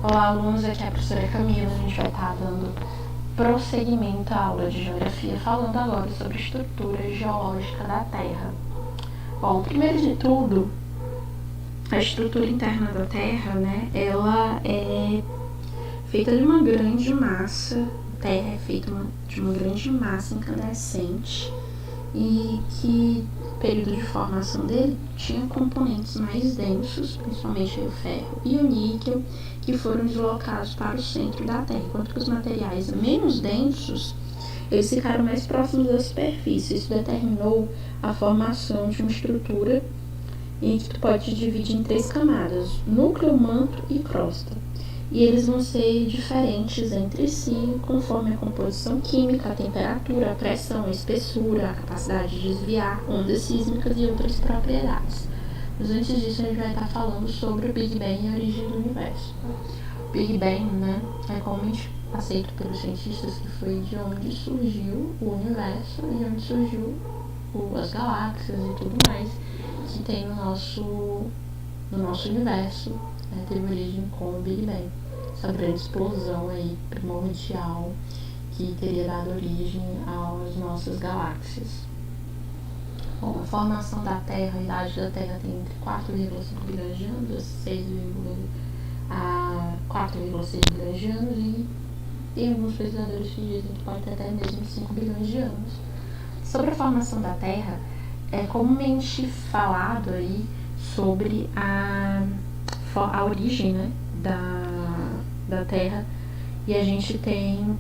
Olá, alunos, aqui é a professora Camila. A gente vai estar dando prosseguimento à aula de Geografia, falando agora sobre a estrutura geológica da Terra. Bom, primeiro de tudo, a estrutura interna da Terra, né, ela é feita de uma grande massa. A Terra é feita de uma grande massa incandescente e que no período de formação dele tinha componentes mais densos, principalmente o ferro e o níquel, que foram deslocados para o centro da Terra, enquanto que os materiais menos densos eles ficaram mais próximos da superfície. Isso determinou a formação de uma estrutura em que tu pode dividir em 3 camadas: núcleo, manto e crosta. E eles vão ser diferentes entre si conforme a composição química, a temperatura, a pressão, a espessura, a capacidade de desviar, ondas sísmicas e outras propriedades. Mas antes disso, a gente vai estar falando sobre o Big Bang e a origem do universo. O Big Bang, né, é comumente aceito pelos cientistas que foi de onde surgiu o universo e de onde surgiu as galáxias e tudo mais que tem no nosso universo. Teve origem com o Big Bang, essa grande explosão aí primordial que teria dado origem às nossas galáxias. Bom, a formação da Terra, a idade da Terra tem entre 4,5 bilhões de anos a 4,6 bilhões de anos, e tem alguns pesquisadores que dizem que pode ter até mesmo 5 bilhões de anos. Sobre a formação da Terra, é comumente falado aí sobre a origem, né, da Terra, e a gente tem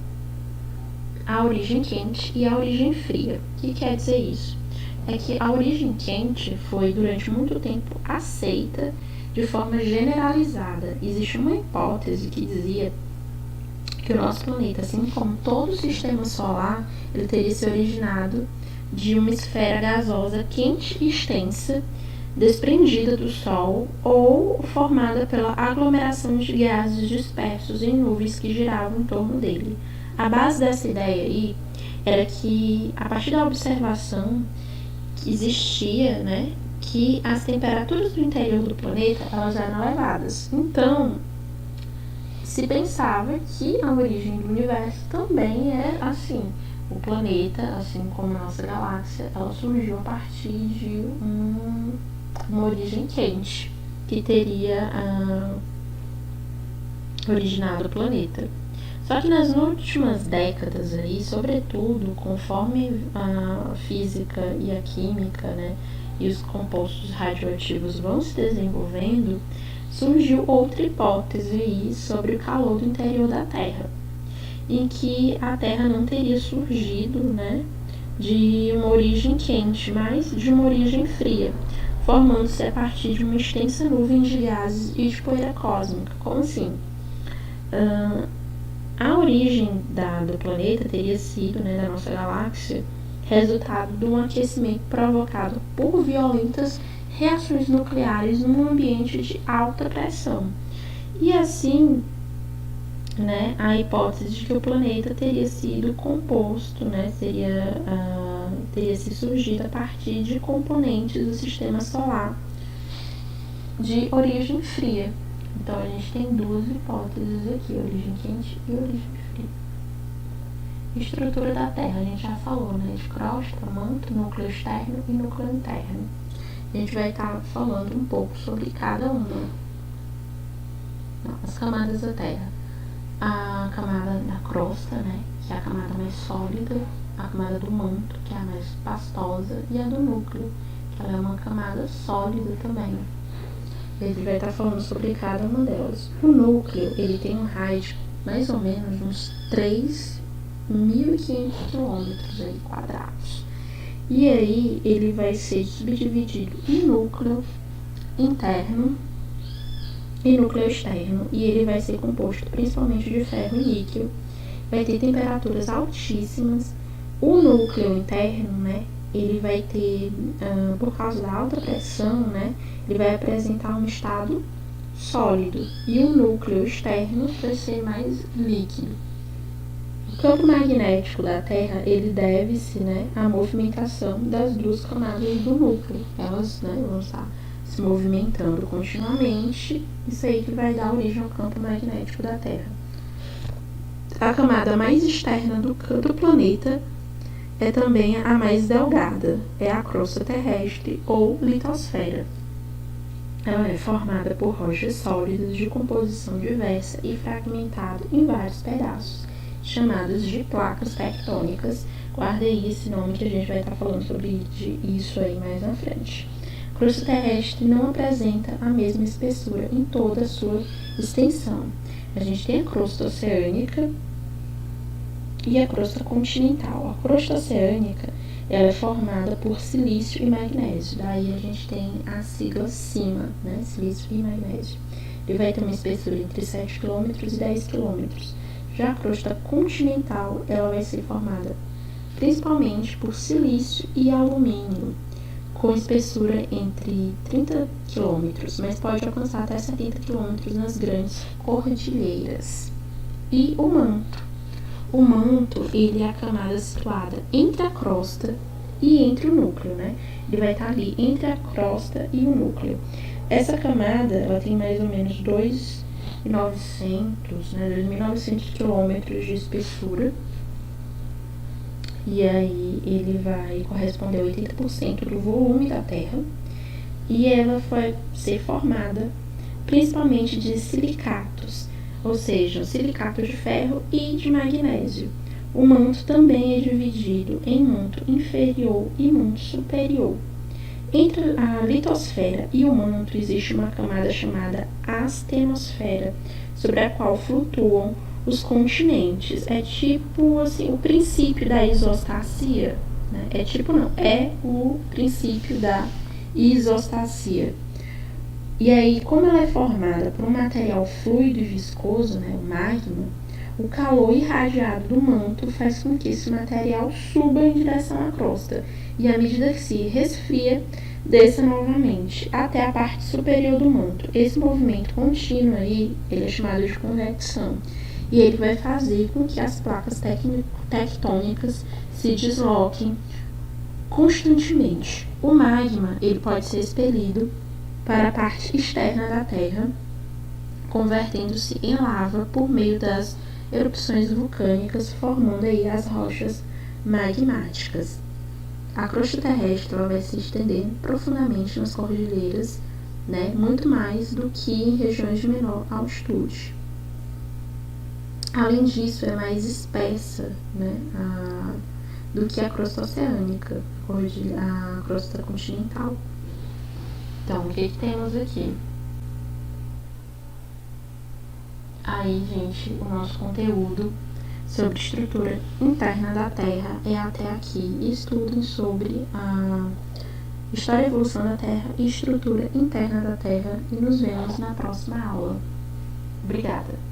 a origem quente e a origem fria. O que quer dizer isso? É que a origem quente foi durante muito tempo aceita de forma generalizada. Existe uma hipótese que dizia que o nosso planeta, assim como todo o sistema solar, ele teria se originado de uma esfera gasosa quente e extensa, desprendida do Sol ou formada pela aglomeração de gases dispersos em nuvens que giravam em torno dele. A base dessa ideia aí era que, a partir da observação que existia, né, que as temperaturas do interior do planeta elas eram elevadas. Então, se pensava que a origem do universo também é assim. O planeta, assim como a nossa galáxia, ela surgiu a partir de uma origem quente que teria originado o planeta. Só que nas últimas décadas aí, sobretudo conforme a física e a química, né, e os compostos radioativos vão se desenvolvendo, surgiu outra hipótese aí sobre o calor do interior da Terra, em que a Terra não teria surgido, né, de uma origem quente, mas de uma origem fria, formando-se a partir de uma extensa nuvem de gases e de poeira cósmica. Como assim? A origem do planeta teria sido, né, da nossa galáxia, resultado de um aquecimento provocado por violentas reações nucleares num ambiente de alta pressão. E assim, né, a hipótese de que o planeta teria sido composto, né, teria se surgido a partir de componentes do sistema solar de origem fria. Então a gente tem duas hipóteses aqui, origem quente e origem fria. Estrutura da Terra, a gente já falou, né, de crosta, manto, núcleo externo e núcleo interno. A gente vai estar falando um pouco sobre cada uma. As camadas da Terra. A camada da crosta, né, que é a camada mais sólida, a camada do manto, que é a mais pastosa, e a do núcleo, que ela é uma camada sólida também. Ele vai estar falando sobre cada uma delas. O núcleo, ele tem um raio de mais ou menos uns 3.500 km quadrados. E aí ele vai ser subdividido em núcleo interno e núcleo externo, e ele vai ser composto principalmente de ferro e níquel. Vai ter temperaturas altíssimas. O núcleo interno, né, ele vai ter, por causa da alta pressão, né, ele vai apresentar um estado sólido, e o núcleo externo vai ser mais líquido. O campo magnético da Terra, ele deve-se, né, à movimentação das duas camadas do núcleo. Elas, né, vão estar se movimentando continuamente. Isso aí que vai dar origem ao campo magnético da Terra. A camada mais externa do planeta é também a mais delgada, é a crosta terrestre ou litosfera. Ela é formada por rochas sólidas de composição diversa e fragmentada em vários pedaços, chamadas de placas tectônicas. Guarda aí esse nome que a gente vai estar falando sobre isso aí mais na frente. A crosta terrestre não apresenta a mesma espessura em toda a sua extensão. A gente tem a crosta oceânica e a crosta continental. A crosta oceânica ela é formada por silício e magnésio. Daí a gente tem a sigla CIMA, né? Silício e magnésio. Ele vai ter uma espessura entre 7 km e 10 km. Já a crosta continental ela vai ser formada principalmente por silício e alumínio, com espessura entre 30 km, mas pode alcançar até 70 km nas grandes cordilheiras. E o manto. O manto, ele é a camada situada entre a crosta e entre o núcleo, né? Ele vai estar ali entre a crosta e o núcleo. Essa camada, ela tem mais ou menos 2.900, né? 2.900 quilômetros de espessura. E aí ele vai corresponder a 80% do volume da Terra. E ela vai ser formada principalmente de silicatos, ou seja, silicato de ferro e de magnésio. O manto também é dividido em manto inferior e manto superior. Entre a litosfera e o manto existe uma camada chamada astenosfera, sobre a qual flutuam os continentes. É tipo assim, o princípio da isostasia, né? É o princípio da isostasia. E aí, como ela é formada por um material fluido e viscoso, né, o magma, o calor irradiado do manto faz com que esse material suba em direção à crosta e, à medida que se resfria, desça novamente até a parte superior do manto. Esse movimento contínuo aí, ele é chamado de convecção, e ele vai fazer com que as placas tectônicas se desloquem constantemente. O magma, ele pode ser expelido para a parte externa da Terra, convertendo-se em lava por meio das erupções vulcânicas, formando aí as rochas magmáticas. A crosta terrestre ela vai se estender profundamente nas cordilheiras, né, muito mais do que em regiões de menor altitude. Além disso, é mais espessa, né, do que a crosta oceânica, a crosta continental. Então, o que temos aqui? Aí, gente, o nosso conteúdo sobre estrutura interna da Terra é até aqui. Estudem sobre a história e evolução da Terra e estrutura interna da Terra e nos vemos na próxima aula. Obrigada!